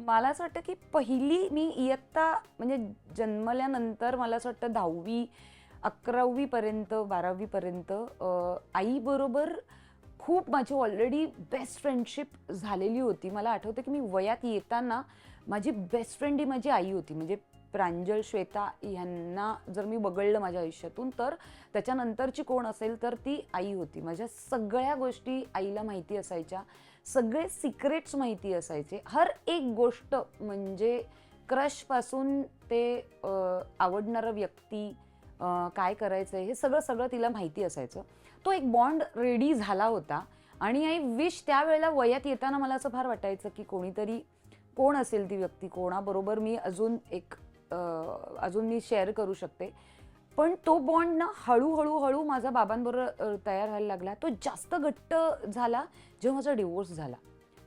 मला असं वाटतं की पहिली मी इयत्ता म्हणजे जन्मल्यानंतर मला असं वाटतं 10वी 11वी पर्यंत 12वी पर्यंत आईबरोबर खूप माझी ऑलरेडी बेस्ट फ्रेंडशिप झालेली होती. मला आठवतं की मी वयात येताना माझी बेस्ट फ्रेंड ही माझी आई होती. म्हणजे प्रांजल, श्वेता ह्यांना जर मी वगळलं माझ्या आयुष्यातून तर त्याच्यानंतरची कोण असेल तर ती आई होती. माझ्या सगळ्या गोष्टी आईला माहिती असायच्या, सगळे सिक्रेट्स माहिती असायचे. हर एक गोष्ट म्हणजे क्रशपासून ते आवडणारं व्यक्ती, काय करायचं आहे हे सगळं सगळं तिला माहिती असायचं. तो एक बॉन्ड रेडी झाला होता आणि आय विश त्यावेळेला वयात येताना मला असं फार वाटायचं की कोणीतरी कोण असेल ती व्यक्ती, कोणाबरोबर मी अजून मी शेअर करू शकते. पण तो बॉन्ड ना हळूहळू माझा बाबांबरोबर तयार व्हायला लागला. तो जास्त घट्ट झाला जेव्हा माझा डिवोर्स झाला.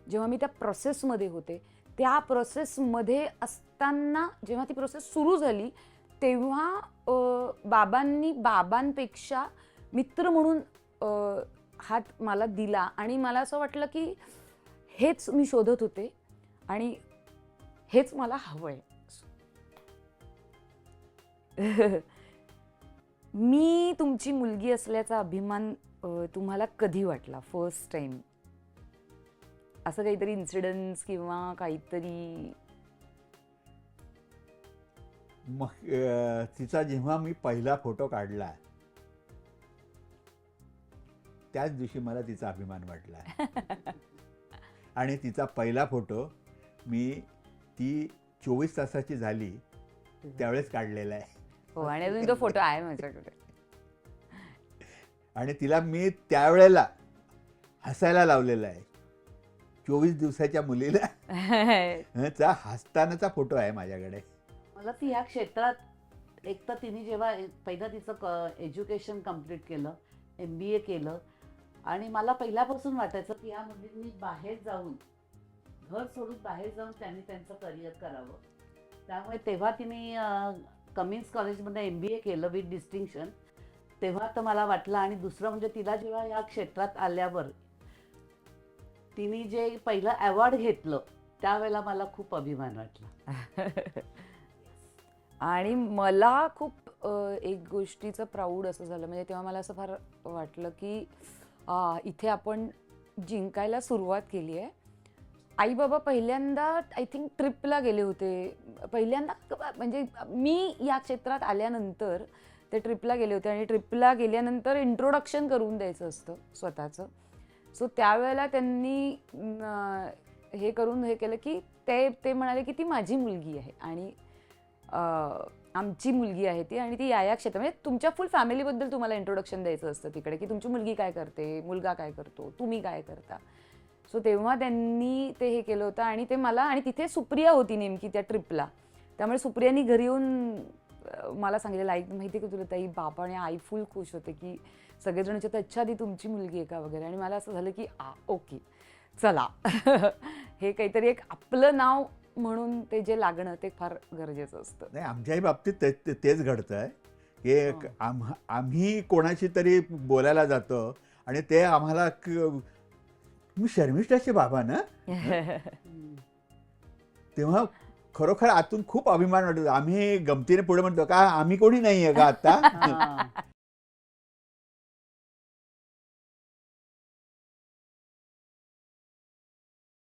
जेव्हा मी त्या प्रोसेसमध्ये होते, त्या प्रोसेसमध्ये असताना जेव्हा ती प्रोसेस सुरू झाली तेव्हा बाबांपेक्षा मित्र म्हणून हात मला दिला आणि मला असं वाटलं की हेच मी शोधत होते आणि हेच मला हवंय. मी तुमची मुलगी असल्याचा अभिमान तुम्हाला कधी वाटला फर्स्ट टाइम? असं काहीतरी इन्सिडन्स किंवा काहीतरी? मग तिचा जेव्हा मी पहिला फोटो काढला त्याच दिवशी मला तिचा अभिमान वाटला. आणि तिचा पहिला फोटो मी ती 24 तासाची झाली त्यावेळेस काढलेला आहे. हो, आणि अजून तो फोटो आहे माझ्याकडे. आणि तिला मी त्यावेळेला हसायला लावलेला आहे. 24 दिवसाच्या मुलीला चा हसतानाचा फोटो आहे माझ्याकडे. मला ती ह्या क्षेत्रात एक तर तिने जेव्हा पहिलं तिचं एज्युकेशन कम्प्लीट केलं, MBA केलं आणि मला पहिल्यापासून वाटायचं की ह्या मुलींनी बाहेर जाऊन घर सोडून बाहेर जाऊन त्यांनी त्यांचं करिअर करावं. त्यामुळे तेव्हा तिने कमिन्स कॉलेजमध्ये MBA केलं विथ डिस्टिंक्शन. तेव्हा तर मला वाटलं. आणि दुसरं म्हणजे तिला जेव्हा या क्षेत्रात आल्यावर तिने जे पहिलं अवॉर्ड घेतलं त्यावेळेला मला खूप अभिमान वाटला. आणि मला खूप एक गोष्टीचं प्राऊड असं झालं, म्हणजे तेव्हा मला असं फार वाटलं की इथे आपण जिंकायला सुरुवात केली आहे. आई बाबा पहिल्यांदा आय थिंक ट्रिपला गेले होते. पहिल्यांदा म्हणजे मी या क्षेत्रात आल्यानंतर ते ट्रिपला गेले होते आणि ट्रिपला गेल्यानंतर इंट्रोडक्शन करून द्यायचं असतं स्वतःचं. सो त्यावेळेला त्यांनी हे करून हे केलं की ते म्हणाले की ती माझी मुलगी आहे आणि आमची मुलगी आहे ती आणि ती या क्षेत्रात, म्हणजे तुमच्या फुल फॅमिलीबद्दल तुम्हाला इंट्रोडक्शन द्यायचं असतं तिकडे की तुमची मुलगी काय करते, मुलगा काय करतो, तुम्ही काय करता. सो तेव्हा त्यांनी ते हे केलं होतं आणि ते मला, आणि तिथे सुप्रिया होती नेमकी त्या ट्रिपला. त्यामुळे सुप्रियानी घरी येऊन मला सांगितलेलं, आई माहिती का तुला ताई, बाबा आणि आई फुल खुश होते की सगळेजण विचारतात अच्छा ती तुमची मुलगी आहे का वगैरे. आणि मला असं झालं की ओके चला हे काहीतरी एक आपलं नाव म्हणून ते जे लागणं ते फार गरजेचं असतं. नाही, आमच्याही बाबतीत तेच घडतं आहे की आम्ही कोणाशी तरी बोलायला जातो आणि ते आम्हाला मी शर्मिष्ठाचे बाबा ना, तेव्हा खरोखर आतून खूप अभिमान वाटतो. आम्ही गमतीने पुढे म्हणतो का आम्ही कोणी नाही आहे का आता.